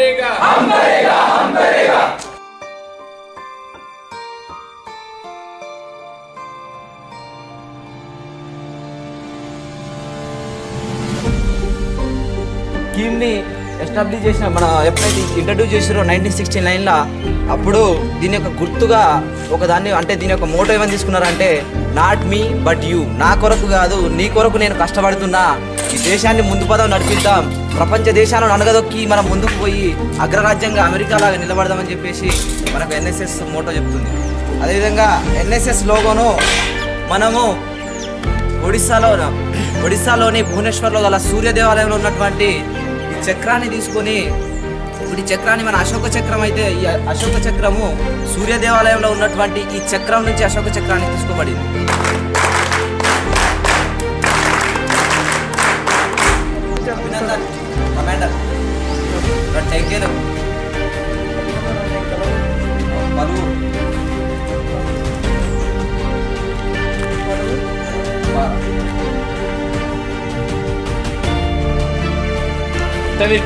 करेगा हम करेगा हम करेगा। స్కీమ్ని ఎస్టాబ్లిష్ చేసిన మన ఎప్పుడైతే ఇంట్రడ్యూస్ చేసారో 1969లో అప్పుడు దీని యొక్క గుర్తుగా ఒకదాన్ని అంటే దీని యొక్క మోటో ఏమని తీసుకున్నారంటే నాట్ మీ బట్ యూ, నా కొరకు కాదు నీ కొరకు నేను కష్టపడుతున్నా, ఈ దేశాన్ని ముందు పదం నడిపిద్దాం, ప్రపంచ దేశాలను అనగదొక్కి మనం ముందుకు పోయి అగ్రరాజ్యంగా అమెరికాలాగా నిలబడదామని చెప్పేసి మనకు ఎన్ఎస్ఎస్ మోటో చెప్తుంది. అదేవిధంగా ఎన్ఎస్ఎస్ లోగోను మనము ఒడిస్సాలోని భువనేశ్వర్లో గల సూర్య దేవాలయంలో ఉన్నటువంటి ఈ చక్రాన్ని తీసుకొని, ఇప్పుడు ఈ చక్రాన్ని మన అశోక చక్రం అయితే ఈ అశోక చక్రము సూర్య దేవాలయంలో ఉన్నటువంటి ఈ చక్రం నుంచి అశోక చక్రాన్ని తీసుకోబడింది. అభినందన్ కమాండర్ టెంకేలు పలువురు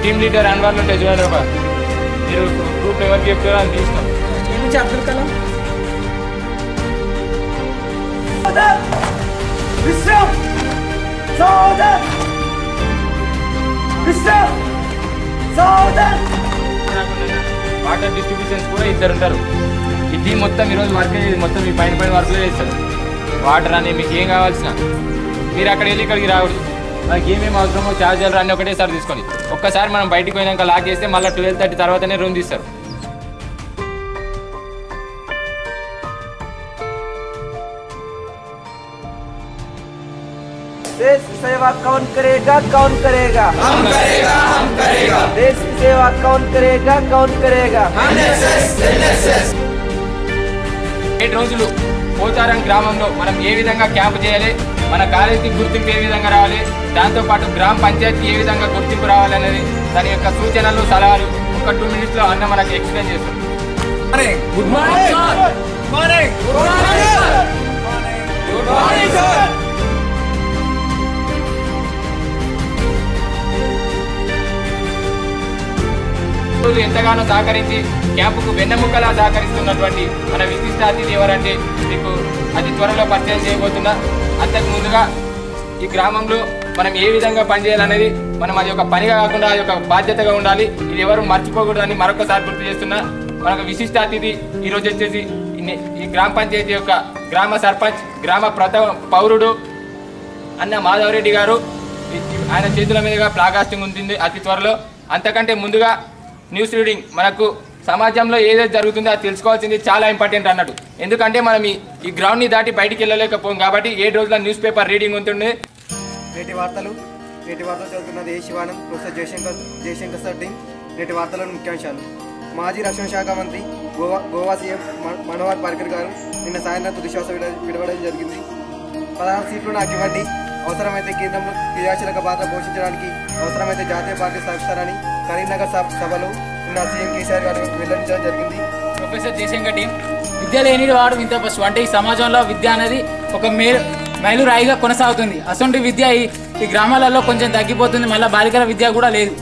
टीम लीडर अनवर रూపాయలు మీరు గ్రూప్ ఎవరికి చెప్తారో అని తీస్తాం. అబ్దుల్ కలాం వాటర్ డిస్ట్రిబ్యూషన్స్ కూడా ఇద్దరు ఉంటారు. ఈ టీం మొత్తం ఈరోజు వర్క్ మొత్తం మీ పైన వర్క్లో చేస్తారు. వాటర్ అని మీకు ఏం కావాల్సిన మీరు అక్కడ వెళ్ళి ఇక్కడికి రాకూడదు. మనకి ఏమేమి అవసరమో ఛార్జర్లు అన్నీ ఒకటేసారి తీసుకొని ఒక్కసారి మనం బయటికి పోయినాక లాక్ చేస్తే మళ్ళీ 12:30 తర్వాతనే రూమ్ తీస్తారు. देश की सेवा कौन करेगा कौन करेगा हम करेगा हम करेगा। देश की सेवा कौन करेगा कौन करेगा NSS 7 రోజులు పోచారం గ్రామంలో మనం ఏ విధంగా క్యాంపు చేయాలి, మన కాలేజీకి గుర్తింపు ఏ విధంగా రావాలి, దాంతోపాటు గ్రామ పంచాయతీ ఏ విధంగా గుర్తింపు రావాలనేది దాని యొక్క సూచనలు సలహాలు ఒక 2 minutes లో అన్న మనకు ఎక్స్ప్లెయిన్ చేస్తాం. Good morning sir. Good morning. Good morning sir. Good morning sir. ఎంతగానో సహకరించి క్యాంపుకు వెన్నెముకలా సహకరిస్తున్నటువంటి మన విశిష్ట అతిథి ఎవరంటే మీకు అతి త్వరలో పరిచయం చేయబోతున్నా. అంతకు ముందుగా ఈ గ్రామంలో మనం ఏ విధంగా పనిచేయాలనేది మనం అది ఒక పనిగా కాకుండా అది ఒక బాధ్యతగా ఉండాలి. ఇది ఎవరు మర్చిపోకూడదని మరొకసారి గుర్తు చేస్తున్నా. మనకు విశిష్ట అతిథి ఈరోజు వచ్చేసి ఈ గ్రామ పంచాయతీ యొక్క గ్రామ సర్పంచ్, గ్రామ పౌరుడు అన్న మాధవరెడ్డి గారు. ఆయన చేతుల మీదుగా ప్లాకాస్టింగ్ ఉంటుంది అతి త్వరలో. అంతకంటే ముందుగా న్యూస్ రీడింగ్, మనకు సమాజంలో ఏదైతే జరుగుతుందో అది తెలుసుకోవాల్సింది చాలా ఇంపార్టెంట్ అన్నట్టు. ఎందుకంటే మనం ఈ గ్రౌండ్ని దాటి బయటికి వెళ్ళలేకపోం కాబట్టి 7 రోజుల న్యూస్ పేపర్ రీడింగ్ ఉంటుంది. నేటి వార్తలు చదువుతున్నది A Shivanand, professor Jayashankar sir team. నేటి వార్తలోని ముఖ్యాంశాలు: మాజీ రక్షణ శాఖ మంత్రి గోవా సీఎం మనోహర్ పార్కర్ గారు నిన్న సాయంత్రం తుది శ్వాస విడవడం జరిగింది. 16 సీట్లు నాకు ఇవ్వండి, అవసరమైతే కేంద్రంలో క్రియాశీలక పాత్ర పోషించడానికి అవసరమైతే జాతీయ పార్టీ స్థాపిస్తారని కరీంనగర్ సభలో నిన్న సీఎం కేసీఆర్ గారు వెల్లడించడం జరిగింది. Professor Jayashankar team. విద్య లేని వాడు ఇంత పశువు. అంటే ఈ సమాజంలో విద్య అనేది ఒక మైలురాయిగా కొనసాగుతుంది. అసొంటి విద్య ఈ గ్రామాలలో కొంచెం తగ్గిపోతుంది. మళ్ళీ బాలికల విద్య కూడా లేదు.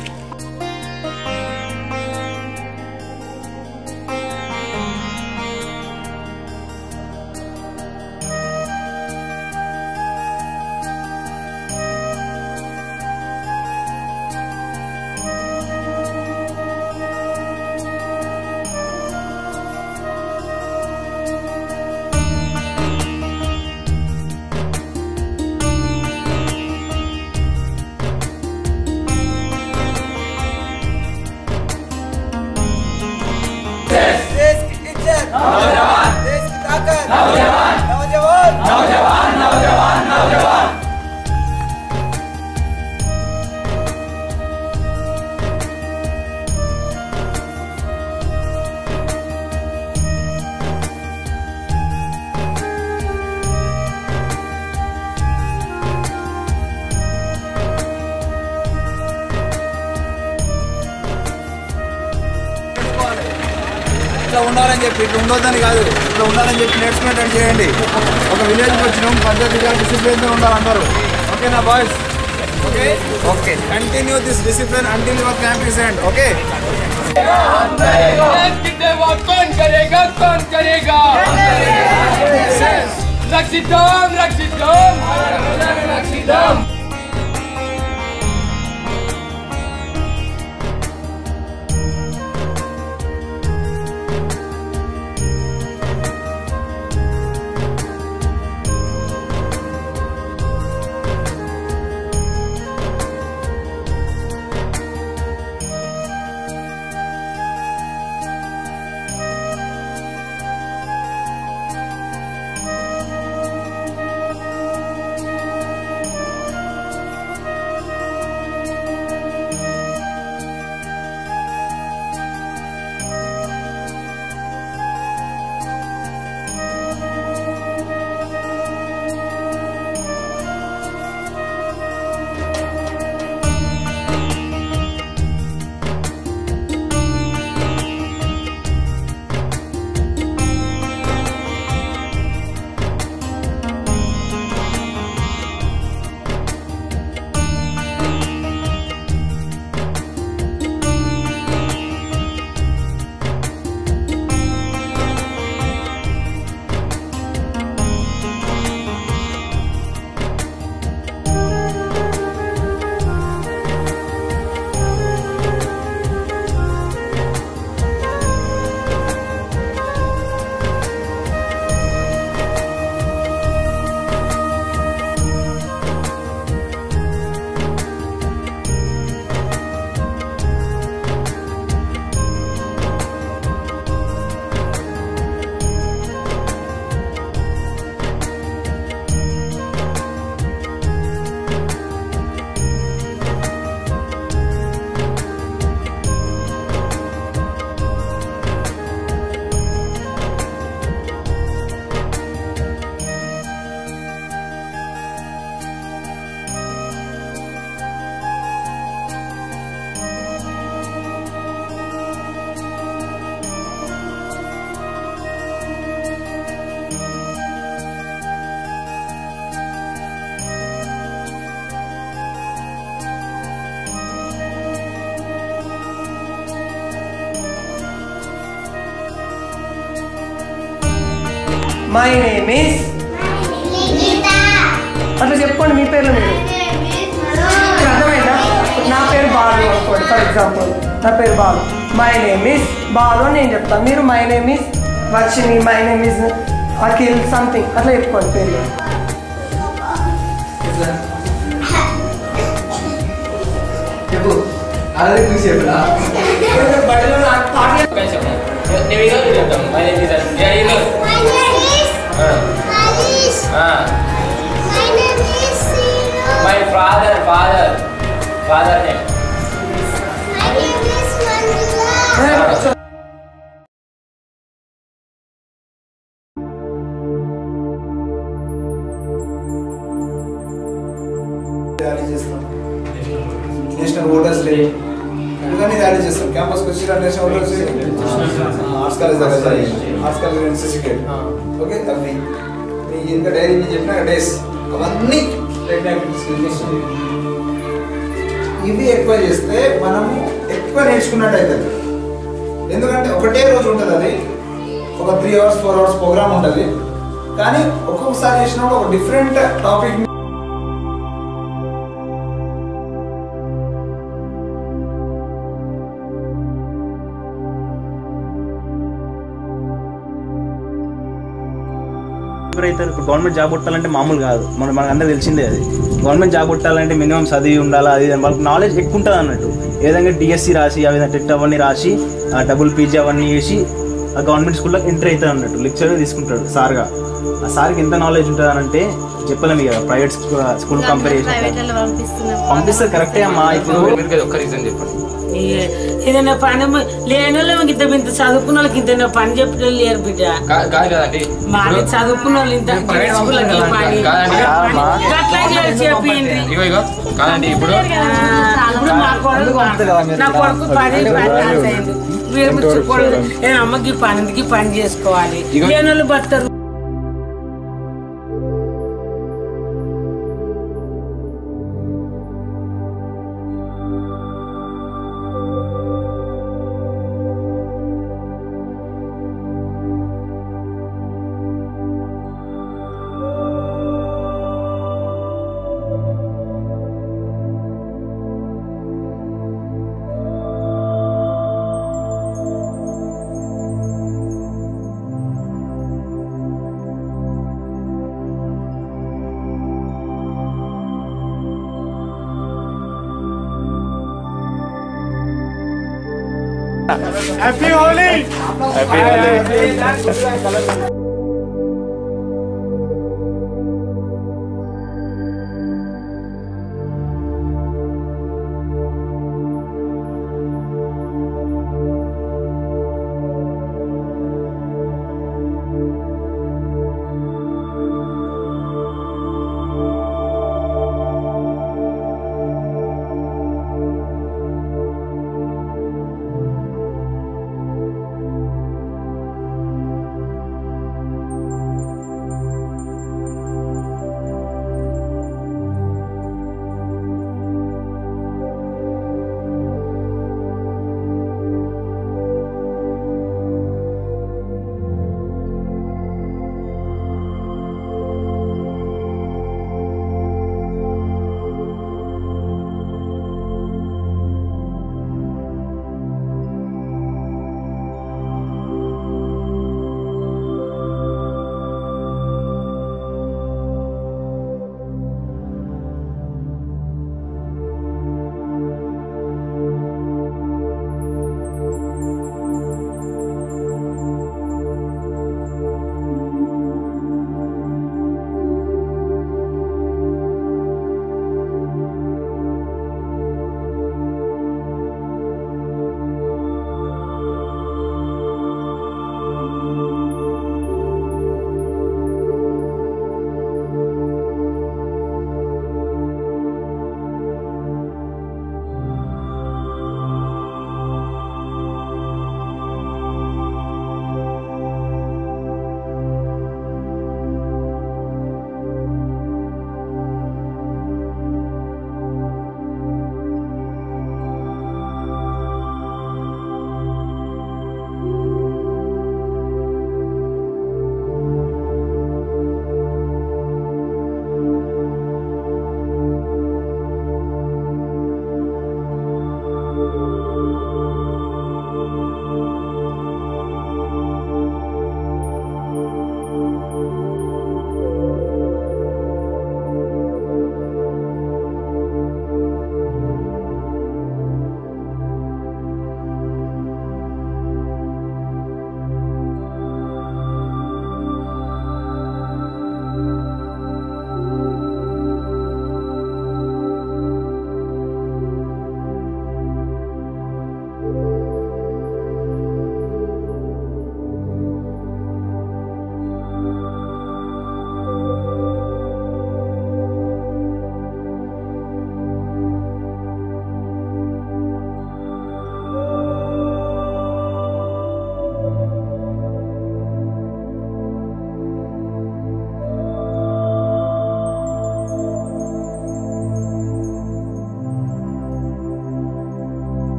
ఇట్లా ఉండాలని చెప్పి ఇట్లా ఉండొద్దని కాదు, ఇట్లా ఉండాలని చెప్పి నేర్చుకున్నట్టు చేయండి. ఒక విలేజ్కి వచ్చినాం, పద్ధతిగా డిసిప్లిన్తో ఉండాలి అందరూ. ఓకేనా boys? Okay continue this discipline until your camp is end. Okay. देश की सेवा कौन करेगा कौन करेगा Rakshitam Rakshitam Rakshitam my name is అట్లా చెప్పుకోండి మీ పేర్లు మీరు అర్థమైందా నా పేరు బాలు అనుకోండి ఫర్ ఎగ్జాంపుల్ నా పేరు Balu my name is Balu అని నేను చెప్తాను మీరు my name is Varshini my name is Akhil something అట్లా చెప్పుకోండి పేర్లు చెప్పు అలాగే చూసి చెప్పరా My father name. My name is Manjula. National voters day ఇవన్నీ ర్యాలీ చేస్తాం క్యాంపస్కి వచ్చి నేషనల్ ఓటర్స్ ఆర్ట్స్ కాలేజ్ దగ్గర ఆర్ట్స్ కాలేజ్ సర్టిఫికేట్ ఓకే అవి మీ ఇంకా డైరీ నేను చెప్పిన డేస్ అవన్నీ ఇవి ఎక్కువ చేస్తే మనము ఎక్కువ నేర్చుకున్నట్టు అవుతుంది ఎందుకంటే ఒకటే రోజు ఉంటుంది అది ఒక 3 hours 4 hours ప్రోగ్రామ్ ఉంటుంది కానీ ఒక్కొక్కసారి చేసినప్పుడు ఒక డిఫరెంట్ టాపిక్ ఎవరైతే ఇప్పుడు గవర్నమెంట్ జాబ్ కొట్టాలంటే మామూలు కాదు మనకు అందరూ తెలిసిందే అది గవర్నమెంట్ జాబ్ కొట్టాలంటే మినిమం చదివి ఉండాలి అది వాళ్ళకి నాలెడ్జ్ ఎక్కువ ఉంటుంది అన్నట్టు ఏ విధంగా డిఎస్సి రాసి ఆ విధంగా టెట్ అవన్నీ రాసి డబుల్ పీజీ అవన్నీ చేసి ఆ గవర్నమెంట్ స్కూల్లో ఎంటర్ అవుతుంది అన్నట్టు లెక్చర్ తీసుకుంటాడు సార్గా ఆ సార్కి ఎంత నాలెడ్జ్ ఉంటుంది అని అంటే చెప్పలేము కదా ప్రైవేట్ స్కూల్ కంపేర్ చేసి పంపిస్తారు కరెక్టే అమ్మా ఇప్పుడు ఒక్క రీజన్ చెప్పండి ఏదైనా పని లేని వాళ్ళకి ఇంత చదువుకున్న వాళ్ళకి ఇంత పని చెప్పిన లేరు బిడ్డ కాదు కదండి మాది చదువుకున్న వాళ్ళు ఇంత ఇగో కాదండి ఇప్పుడు మా కొడుకు నా కొడుకు పని అయింది నేను అమ్మకి పనికి పని చేసుకోవాలి లేని వాళ్ళు బతారు హ్యాపీ హోలీ.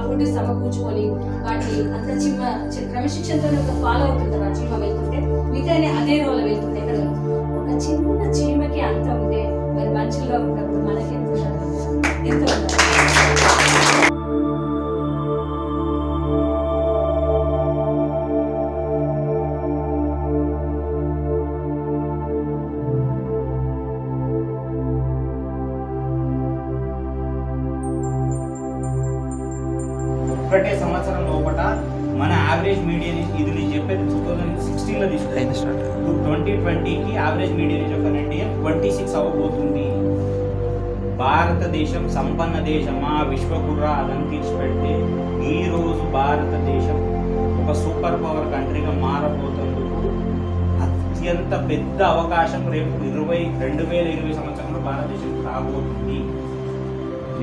ఫుడ్ సమకూర్చుకొని వాటిని అంత క్రమశిక్షణతో ఫాలో అవుతుంది ఆ చీమ వెళ్తుంటే మిగతానే అదే రోల్ వెళ్తుంటే ఇక్కడ ఒక చిన్న చీమకి అంత ఉంటే మరి మనుషులుగా ఉన్నప్పుడు మనకి ఎంతో ఒకటే సంవత్సరం లోపల మన యావరేజ్ మీడియన్ ఇది నేను చెప్పేది 2016లో తీసుకుంటాను 2020కి average median of an Indian 26 అవ్వబోతుంది. భారతదేశం సంపన్న దేశమా విశ్వకుర్రా అదని తీర్చిపెడితే ఈరోజు భారతదేశం ఒక సూపర్ పవర్ కంట్రీగా మారబోతున్నందుకు అత్యంత పెద్ద అవకాశం రేపు 2020 సంవత్సరంలో భారతదేశం రాబోతుంది.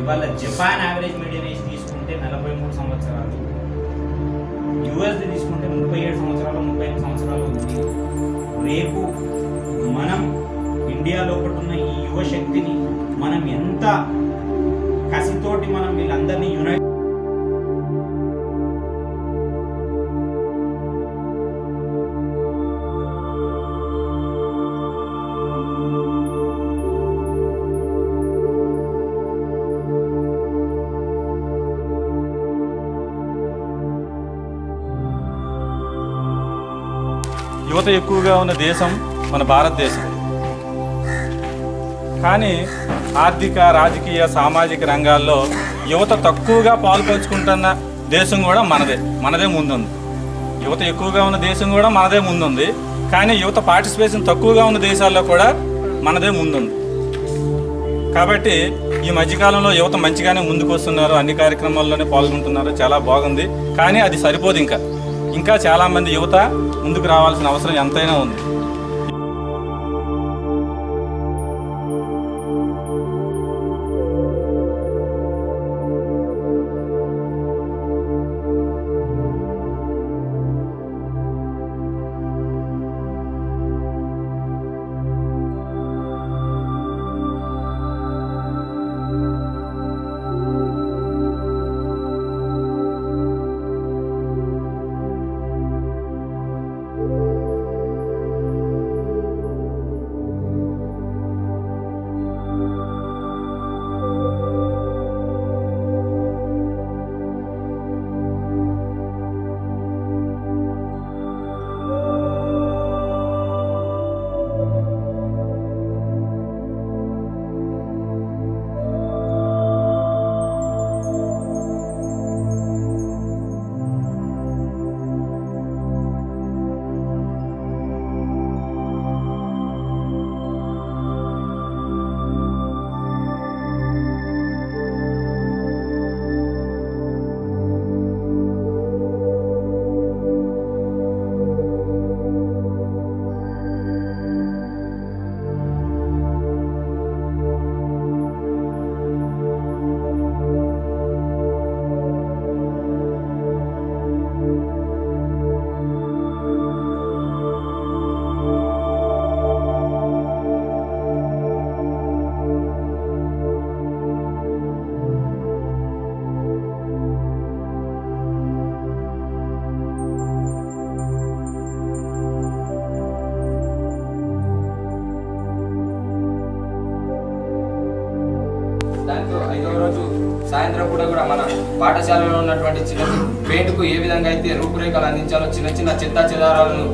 ఇవాళ జపాన్ యావరేజ్ మీడియన్ ఏజ్ తీసుకుంటే 43 సంవత్సరాలు, యుఎస్ది తీసుకుంటే 37 సంవత్సరాలు 35 సంవత్సరాలు ఉంది. రేపు మనం ఇండియాలో ఉన్న ఈ యువశక్తిని మనం ఎంత కసితోటి మనం వీళ్ళందరినీ యునైట్ యువత ఎక్కువగా ఉన్న దేశం మన భారతదేశం. కానీ ఆర్థిక, రాజకీయ, సామాజిక రంగాల్లో యువత తక్కువగా పాల్పంచుకుంటున్న దేశం కూడా మనదే ముందుంది. యువత ఎక్కువగా ఉన్న దేశం కూడా మనదే ముందుంది. కానీ యువత పార్టిసిపేషన్ తక్కువగా ఉన్న దేశాల్లో కూడా మనదే ముందుంది. కాబట్టి ఈ మధ్యకాలంలో యువత మంచిగానే ముందుకు వస్తున్నారు, అన్ని కార్యక్రమాల్లోనే పాల్గొంటున్నారు, చాలా బాగుంది. కానీ అది సరిపోదు. ఇంకా చాలామంది యువత ముందుకు రావాల్సిన అవసరం ఎంతైనా ఉంది. దాంతో 5వ రోజు సాయంత్రం కూడా మన పాఠశాలలో ఉన్నటువంటి చిన్న పెయింట్కు ఏ విధంగా అయితే రూపురేఖలు అందించాలో చిన్న చెత్తా చెదారాలను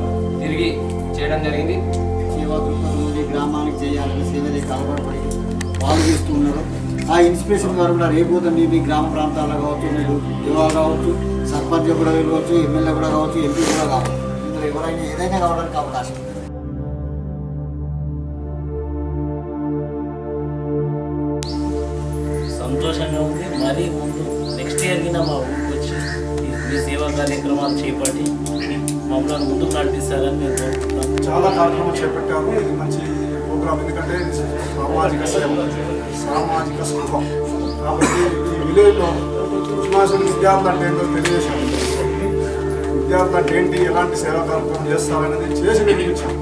తిరిగి చేయడం జరిగింది. సేవా దృక్పథం నుండి గ్రామానికి చేయాలని సేవలే అలవాటుపడి వాళ్ళు చేస్తున్నారు. ఆ ఇన్స్పిరేషన్ ద్వారా కూడా రేపు మీ గ్రామ ప్రాంతాల్లో కావచ్చు, మీరు యువ కావచ్చు, సర్పంచ్ కూడా వెళ్ళవచ్చు, ఎమ్మెల్యే కూడా కావచ్చు, ఎంపీ కూడా కావచ్చు. ఇందులో ఎవరైనా ఏదైనా కావడానికి అవకాశం ఉంది. సంతోషంగా ఉంది. మరీ ముందు నెక్స్ట్ ఇయర్ కింద మా ఊరికి వచ్చి మీ సేవా కార్యక్రమాలు చేపట్టి మమ్మల్ని ముందుకు నడిపిస్తారని మేము కోరుకుంటాం. చాలా కార్యక్రమాలు చేపట్టాము. ఇది మంచి ప్రోగ్రామ్, ఎందుకంటే సామాజిక సేవ, సామాజిక స్పృహ. కాబట్టి ఈ విలేజ్లో విద్యార్థులు అంటే ఏంటో తెలియజేశాము. విద్యార్థులు అంటే ఏంటి, ఎలాంటి సేవా కార్యక్రమం చేస్తామనేది చేసి వినిపించాము.